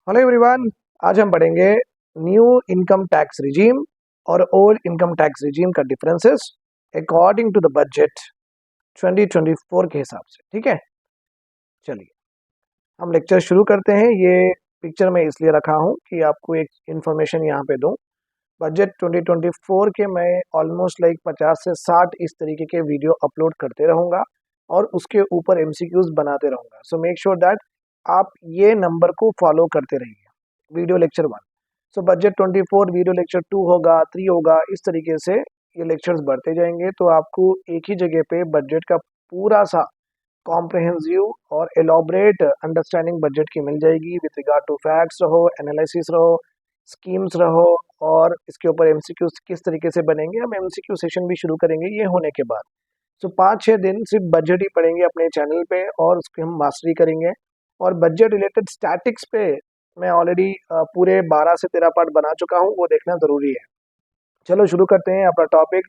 Hello everyone. आज हम पढ़ेंगे न्यू इनकम टैक्स रिजीम और ओल्ड इनकम टैक्स रिजीम का differences according to the budget 2024 के हिसाब से। ठीक है, चलिए हम लेक्चर शुरू करते हैं। ये पिक्चर मैं इसलिए रखा हूँ कि आपको एक इन्फॉर्मेशन यहाँ पे दूँ। बजट 2024 के मैं ऑलमोस्ट लाइक 50 से 60 इस तरीके के वीडियो अपलोड करते रहूँगा और उसके ऊपर एमसीक्यूज बनाते रहूँगा। सो मेक श्योर दैट आप ये नंबर को फॉलो करते रहिए। Video lecture 1, so budget 24, video lecture 2 होगा, 3 होगा, इस तरीके से ये लेक्चर्स बढ़ते जाएंगे। तो आपको एक ही जगह पे बजट का पूरा सा कॉम्प्रहेंसिव और एलॉबरेट अंडरस्टैंडिंग बजट की मिल जाएगी। विद रिगार्ड टू फैक्ट्स रहो, एनालिसिस रहो, स्कीम्स रहो, और इसके ऊपर एमसीक्यू किस तरीके से बनेंगे। हम एमसीक्यू सेशन भी शुरू करेंगे ये होने के बाद। सो 5-6 दिन सिर्फ बजट ही पढ़ेंगे अपने चैनल पे और उसकी हम मास्टरी करेंगे। और बजट रिलेटेड स्टैटिक्स पे मैं ऑलरेडी पूरे 12 से 13 पार्ट बना चुका हूँ, वो देखना ज़रूरी है। चलो शुरू करते हैं अपना टॉपिक,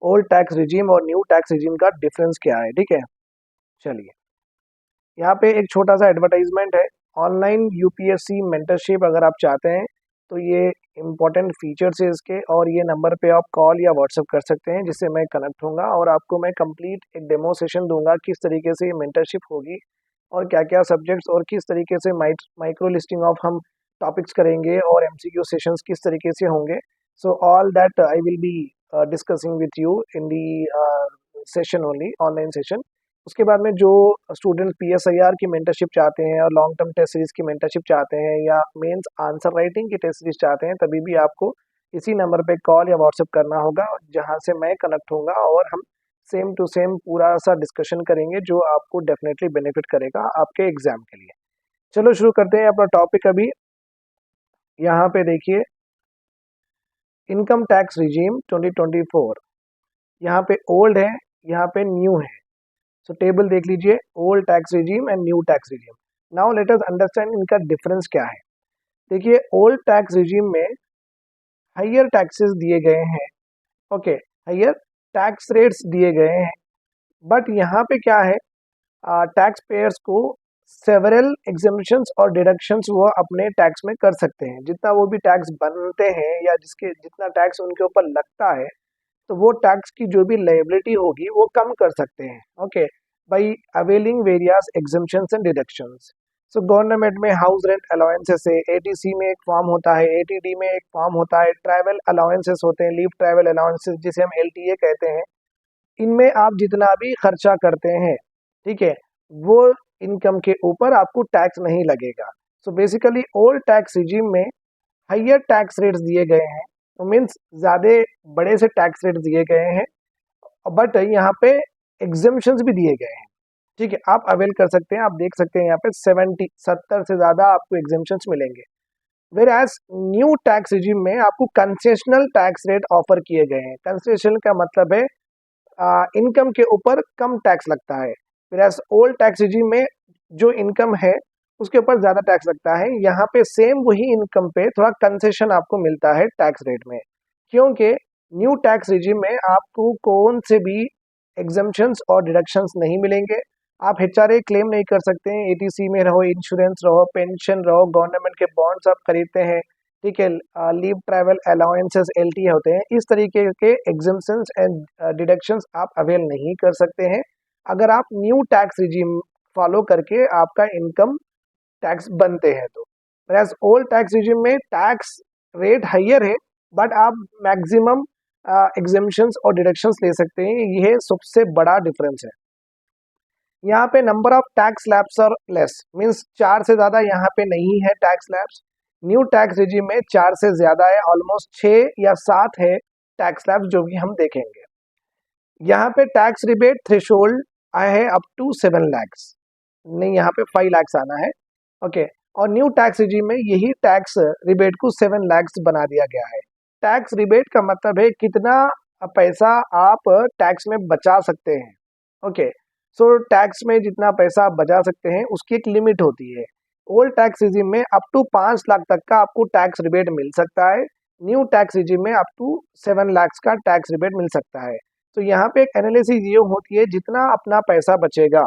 ओल्ड टैक्स रिजीम और न्यू टैक्स रिजीम का डिफरेंस क्या है। ठीक है, चलिए यहाँ पे एक छोटा सा एडवर्टाइजमेंट है। ऑनलाइन यूपीएससी मेंटरशिप अगर आप चाहते हैं तो ये इम्पोर्टेंट फीचर्स है इसके, और ये नंबर पे आप कॉल या व्हाट्सअप कर सकते हैं जिससे मैं कनेक्ट होऊंगा और आपको मैं कंप्लीट एक डेमो सेशन दूंगा किस तरीके से ये मेंटरशिप होगी और क्या क्या सब्जेक्ट्स और किस तरीके से माइक्रो लिस्टिंग ऑफ हम टॉपिक्स करेंगे और एमसीक्यू सेशंस किस तरीके से होंगे। So all that I will be discussing with you in the session only, online session. उसके बाद में जो स्टूडेंट पीएसआईआर की मेंटरशिप चाहते हैं और लॉन्ग टर्म टेस्ट सीरीज की मेंटरशिप चाहते हैं या मेंस आंसर राइटिंग की टेस्ट सीरीज चाहते हैं, तभी भी आपको इसी नंबर पे कॉल या व्हाट्सएप करना होगा, जहां से मैं कनेक्ट होऊंगा और हम सेम टू सेम पूरा सा डिस्कशन करेंगे जो आपको डेफिनेटली बेनिफिट करेगा आपके एग्जाम के लिए। चलो शुरू करते हैं अपना टॉपिक। अभी यहाँ पे देखिए इनकम टैक्स रिजीम 2024, यहाँ पे ओल्ड है, यहाँ पे न्यू है। सो टेबल देख लीजिए, old tax regime and new tax regime. Now let us understand इनका डिफरेंस क्या है। देखिए ओल्ड टैक्स रिजीम में हायर टैक्सेस दिए गए हैं, ओके, हायर टैक्स रेट्स दिए गए हैं। बट यहाँ पे क्या है, टैक्स पेयर्स को सेवरल एग्जेम्पशंस और डिडक्शंस वो अपने टैक्स में कर सकते हैं। जितना वो भी टैक्स बनते हैं या जिसके जितना टैक्स उनके ऊपर लगता है, तो वो टैक्स की जो भी लायबिलिटी होगी वो कम कर सकते हैं, okay, by availing various exemptions and deductions. So government में हाउस रेंट अलाउंसेस है, एटीसी में एक फॉर्म होता है, एटीडी में एक फॉर्म होता है, ट्रैवल अलाउंसेस होते हैं, लीव ट्रैवल अलाउंसेस जिसे हम एलटीए कहते हैं। इनमें आप जितना भी खर्चा करते हैं, ठीक है, वो इनकम के ऊपर आपको टैक्स नहीं लगेगा। So basically old tax regime में हायर टैक्स रेट्स दिए गए हैं, तो मीन्स ज़्यादा बड़े से टैक्स रेट दिए गए हैं, बट यहाँ पे एग्जेम्पशंस भी दिए गए हैं। ठीक है, आप अवेल कर सकते हैं। आप देख सकते हैं यहाँ पे 70 से ज़्यादा आपको एग्जेम्पशंस मिलेंगे। Whereas new tax regime में आपको कंसेशनल टैक्स रेट ऑफर किए गए हैं। कंसेशन का मतलब है इनकम के ऊपर कम टैक्स लगता है। Whereas old tax regime में जो इनकम है उसके ऊपर ज़्यादा टैक्स लगता है। यहाँ पे सेम वही इनकम पे थोड़ा कंसेशन आपको मिलता है टैक्स रेट में, क्योंकि न्यू टैक्स रिजीम में आपको कौन से भी एग्जम्पशंस और डिडक्शंस नहीं मिलेंगे। आप एचआरए क्लेम नहीं कर सकते हैं, एटीसी में रहो, इंश्योरेंस रहो, पेंशन रहो, गवर्नमेंट के बॉन्ड्स आप खरीदते हैं, ठीक है, लीव ट्रैवल अलाउंसेस एलटी होते हैं। इस तरीके के एग्जम्पशंस एंड डिडक्शंस आप अवेल नहीं कर सकते हैं अगर आप न्यू टैक्स रिजीम फॉलो करके आपका इनकम टैक्स बनते हैं। तो वैसे ओल्ड टैक्स रिजीम में टैक्स रेट हायर है, बट आप मैक्सिमम एग्जेम्पशंस और डिडक्शंस ले सकते हैं। यह सबसे बड़ा डिफरेंस है। यहाँ पे नंबर ऑफ टैक्स स्लैब्स और लेस, मींस 4 से ज़्यादा यहाँ पे नहीं है tax slabs. New tax regime में 4 से ज़्यादा है, ऑलमोस्ट 6 या 7 है टैक्स स्लैब्स, जो कि हम देखेंगे। यहाँ पे टैक्स रिबेट थ्रेशोल्ड आया है अप टू 7 लैक्स, नहीं यहाँ पे 5 लैक्स आना है, ओके। और न्यू टैक्स रिजीम में यही टैक्स रिबेट को 7 लैक्स बना दिया गया है। टैक्स रिबेट का मतलब है कितना पैसा आप टैक्स में बचा सकते हैं, ओके। सो टैक्स में जितना पैसा आप बचा सकते हैं उसकी एक लिमिट होती है। ओल्ड टैक्स रिजीम में अप टू 5 लाख तक का आपको टैक्स रिबेट मिल सकता है। न्यू टैक्स रिजीम में अप टू 7 लैक्स का टैक्स रिबेट मिल सकता है। तो यहाँ पे एक एनालिसिस ये होती है, जितना अपना पैसा बचेगा,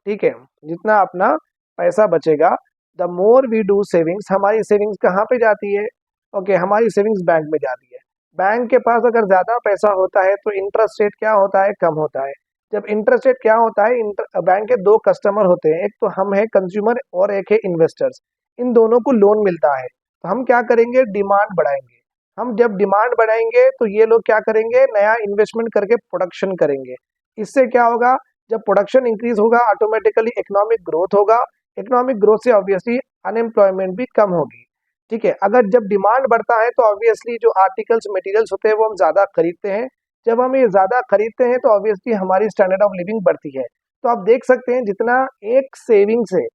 ठीक है, जितना अपना पैसा बचेगा the more we do savings, हमारी सेविंग्स कहाँ पे जाती है? ओके, हमारी सेविंग्स बैंक में जाती है। बैंक के पास अगर ज़्यादा पैसा होता है तो इंटरेस्ट रेट क्या होता है? कम होता है। जब इंटरेस्ट रेट क्या होता है, बैंक के दो कस्टमर होते हैं, एक तो हम है कंज्यूमर और एक है इन्वेस्टर्स। इन दोनों को लोन मिलता है, तो हम क्या करेंगे? डिमांड बढ़ाएंगे। हम जब डिमांड बढ़ाएंगे तो ये लोग क्या करेंगे? नया इन्वेस्टमेंट करके प्रोडक्शन करेंगे। इससे क्या होगा? जब प्रोडक्शन इंक्रीज होगा, ऑटोमेटिकली इकोनॉमिक ग्रोथ होगा। इकोनॉमिक ग्रोथ से ऑब्वियसली अनएम्प्लॉयमेंट भी कम होगी। ठीक है, अगर जब डिमांड बढ़ता है तो ऑब्वियसली जो आर्टिकल्स मटेरियल्स होते हैं वो हम ज़्यादा खरीदते हैं। जब हम ये ज़्यादा खरीदते हैं तो ऑब्वियसली हमारी स्टैंडर्ड ऑफ लिविंग बढ़ती है। तो आप देख सकते हैं जितना एक सेविंग से,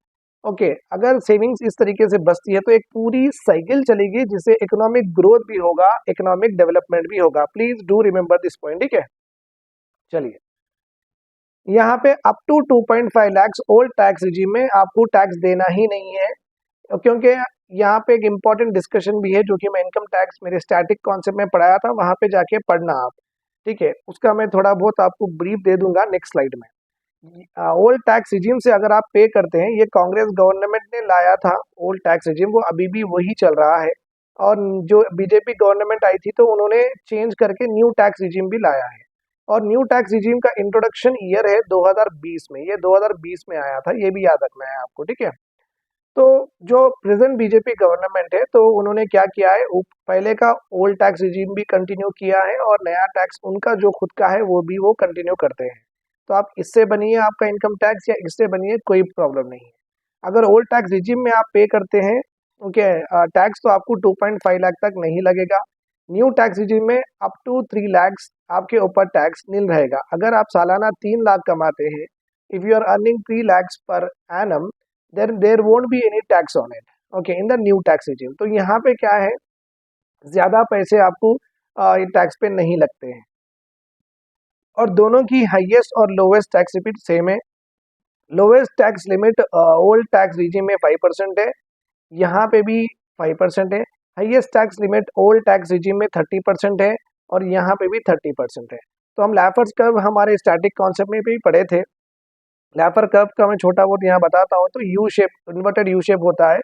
ओके, अगर सेविंग्स इस तरीके से बचती है तो एक पूरी साइकिल चलेगी जिससे इकोनॉमिक ग्रोथ भी होगा, इकोनॉमिक डेवलपमेंट भी होगा। Please do remember this point, ठीक है। चलिए, यहाँ पे up to 2.5 lakh old tax regime में आपको टैक्स देना ही नहीं है, क्योंकि यहाँ पे एक इम्पॉर्टेंट डिस्कशन भी है जो कि मैं इनकम टैक्स मेरे स्टैटिक कॉन्सेप्ट में पढ़ाया था, वहां पे जाके पढ़ना आप। ठीक है, उसका मैं थोड़ा बहुत आपको ब्रीफ दे दूंगा नेक्स्ट स्लाइड में। ओल्ड टैक्स रिजीम से अगर आप पे करते हैं, ये कांग्रेस गवर्नमेंट ने लाया था ओल्ड टैक्स रिजीम, वो अभी भी वही चल रहा है। और जो बीजेपी गवर्नमेंट आई थी तो उन्होंने चेंज करके न्यू टैक्स रिजीम भी लाया है। और न्यू टैक्स रिजीम का इंट्रोडक्शन ईयर है 2020 में, ये 2020 में आया था, ये भी याद रखना है आपको, ठीक है। तो जो प्रेजेंट बीजेपी गवर्नमेंट है तो उन्होंने क्या किया है, पहले का ओल्ड टैक्स रिजीम भी कंटिन्यू किया है और नया टैक्स उनका जो खुद का है वो भी वो कंटिन्यू करते हैं। तो आप इससे बनिए आपका इनकम टैक्स या इससे बनिए, कोई प्रॉब्लम नहीं है। अगर ओल्ड टैक्स रिजीम में आप पे करते हैं, ओके, टैक्स तो आपको 2.5 लाख तक नहीं लगेगा। न्यू टैक्स रिजीम में अप टू 3 लाख आपके ऊपर टैक्स नील रहेगा। अगर आप सालाना 3 लाख कमाते हैं, if you are earning 3 lakhs per annum, then there won't be any tax on it, okay, in the new tax regime. तो यहाँ पे क्या है, ज्यादा पैसे आपको टैक्स पे नहीं लगते हैं। और दोनों की हाईएस्ट और लोवेस्ट टैक्स लिमिट सेम है। Lowest tax limit old tax regime में 5% है, यहाँ पे भी 5% है। Highest tax limit old tax regime में 30% है और यहाँ पे भी 30% है। तो हम लैफर्स कर्व हमारे स्टैटिक कॉन्सेप्ट में भी पढ़े थे। लैफर कर्व का मैं छोटा बहुत यहाँ बताता हूँ, तो U shape, inverted U shape होता है।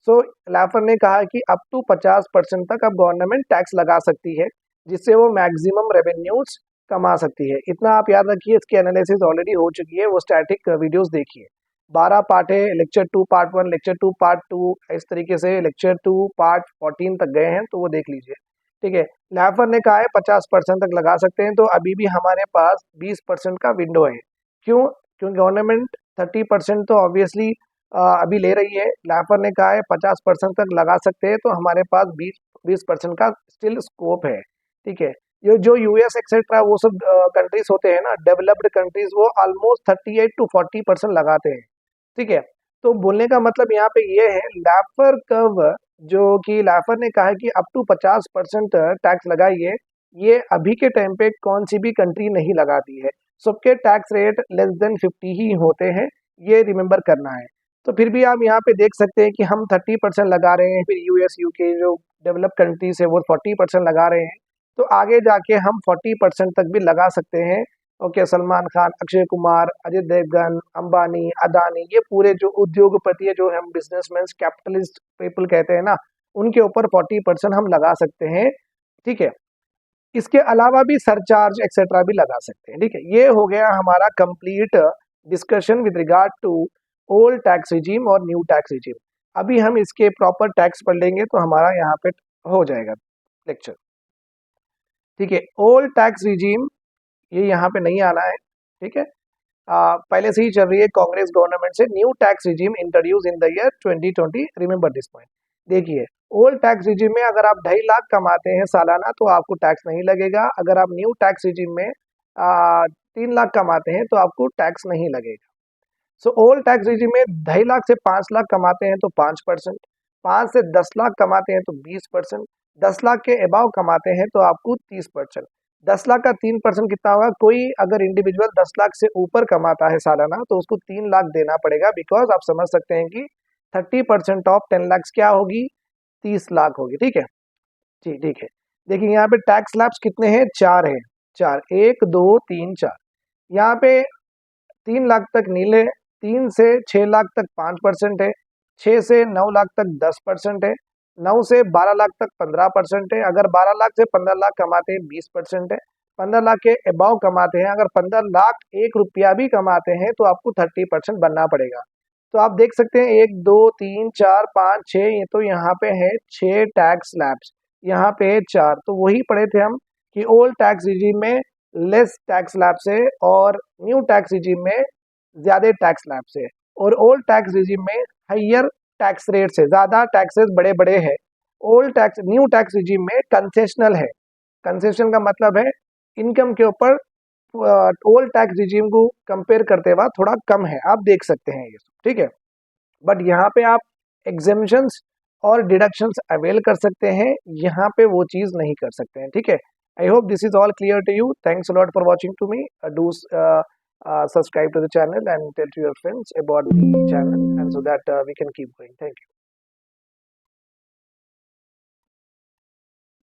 सो लैफर ने कहा कि अप टू 50% तक अब गवर्नमेंट टैक्स लगा सकती है, जिससे वो मैक्सिमम रेवेन्यूज कमा सकती है। इतना आप याद रखिए, इसकी एनालिसिस ऑलरेडी हो चुकी है, वो स्टैटिक वीडियोस देखिए। 12 पार्ट है, लेक्चर 2 पार्ट 1, लेक्चर 2 पार्ट 2, इस तरीके से लेक्चर 2 पार्ट 14 तक गए हैं, तो वो देख लीजिए, ठीक है। लैफर ने कहा है 50% तक लगा सकते हैं, तो अभी भी हमारे पास 20% का विंडो है। क्यों? क्योंकि गवर्नमेंट 30% तो ऑब्वियसली अभी ले रही है। लैफर ने कहा है 50% तक लगा सकते हैं, तो हमारे पास 20% का स्टिल स्कोप है, ठीक है। ये जो यूएस एक्सेट्रा वो सब कंट्रीज होते हैं ना, डेवलप्ड कंट्रीज, वो ऑलमोस्ट 38 to 40% लगाते हैं, ठीक है। तो बोलने का मतलब यहाँ पे ये है, लैफर कर्व, जो कि लैफर ने कहा है कि अप टू 50% टैक्स लगाइए, ये अभी के टाइम पे कौन सी भी कंट्री नहीं लगाती है। सबके टैक्स रेट लेस देन 50 ही होते हैं, ये रिमेंबर करना है। तो फिर भी आप यहाँ पे देख सकते हैं कि हम 30% लगा रहे हैं, फिर यूएस यूके जो डेवलप कंट्रीज है वो 40% लगा रहे हैं। तो आगे जाके हम 40% तक भी लगा सकते हैं। ओके, सलमान खान, अक्षय कुमार, अजय देवगन, अंबानी, अदानी, ये पूरे जो उद्योगपति है, जो हम बिजनेसमैन कैपिटलिस्ट पीपल कहते हैं ना, उनके ऊपर 40% हम लगा सकते हैं, ठीक है। इसके अलावा भी सरचार्ज एक्सेट्रा भी लगा सकते हैं, ठीक है। ये हो गया हमारा complete discussion with regard to old tax regime और न्यू टैक्स रिजीम। अभी हम इसके प्रॉपर टैक्स पढ़ लेंगे तो हमारा यहाँ पे हो जाएगा लेक्चर, ठीक है। ओल्ड टैक्स रिजीम, ये यहाँ पे नहीं आना है, ठीक है। पहले से ही चल रही है कांग्रेस गवर्नमेंट से। New tax regime introduce in the year 2020, remember this point. देखिए, ओल्ड टैक्स रिजीम में अगर आप 2.5 लाख कमाते हैं सालाना तो आपको टैक्स नहीं लगेगा। अगर आप न्यू टैक्स रिजीम में 3 लाख कमाते हैं तो आपको टैक्स नहीं लगेगा। सो ओल्ड टैक्स रिजीम में 2.5 लाख से 5 लाख कमाते हैं तो 5%, 5 से 10 लाख कमाते हैं तो 20%, 10 लाख के अबाव कमाते हैं तो आपको 30%। 10 लाख का 3% कितना होगा? कोई अगर इंडिविजुअल 10 लाख से ऊपर कमाता है सालाना तो उसको 3 लाख देना पड़ेगा, बिकॉज आप समझ सकते हैं कि 30% ऑफ 10 लाख क्या होगी? 30 लाख होगी, ठीक है। जी, ठीक है। देखिए यहाँ पे टैक्स स्लैब्स कितने हैं? 4 है, 4, 1 2 3 4। यहाँ पे 3 लाख तक नील है, 3 से 6 लाख तक 5% है, 6 से 9 लाख तक 10% है, 9 से 12 लाख तक 15% है, अगर 12 लाख से 15 लाख कमाते हैं 20% है, 15 लाख के अबाव कमाते हैं, अगर 15 लाख 1 रुपया भी कमाते हैं तो आपको 30% बनना पड़ेगा। तो आप देख सकते हैं 1 2 3 4 5 6, ये तो यहाँ पे है 6 टैक्स स्लैब्स, यहाँ पे है 4। तो वही पढ़े थे हम कि ओल्ड टैक्स रिजीम में लेस टैक्स स्लैब्स है और न्यू टैक्स रिजीम में ज्यादा टैक्स स्लैब्स है, और ओल्ड टैक्स रिजीम में हाइयर टैक्स रेट्स है, ज्यादा टैक्सेस बड़े बड़े है। Old tax new tax regime में कंसेशनल है। कंसेशन का मतलब है इनकम के ऊपर ओल्ड टैक्स रिजीम को कंपेयर करते हुए थोड़ा कम है, आप देख सकते हैं ये, ठीक है। बट यहाँ पे आप एग्जेम्पशंस और डिडक्शंस अवेल कर सकते हैं, यहाँ पे वो चीज नहीं कर सकते हैं, ठीक है। I hope this is all clear to you. Thanks a lot for watching to me. Do subscribe to the channel and tell to your friends about the channel, and so that we can keep going. Thank you.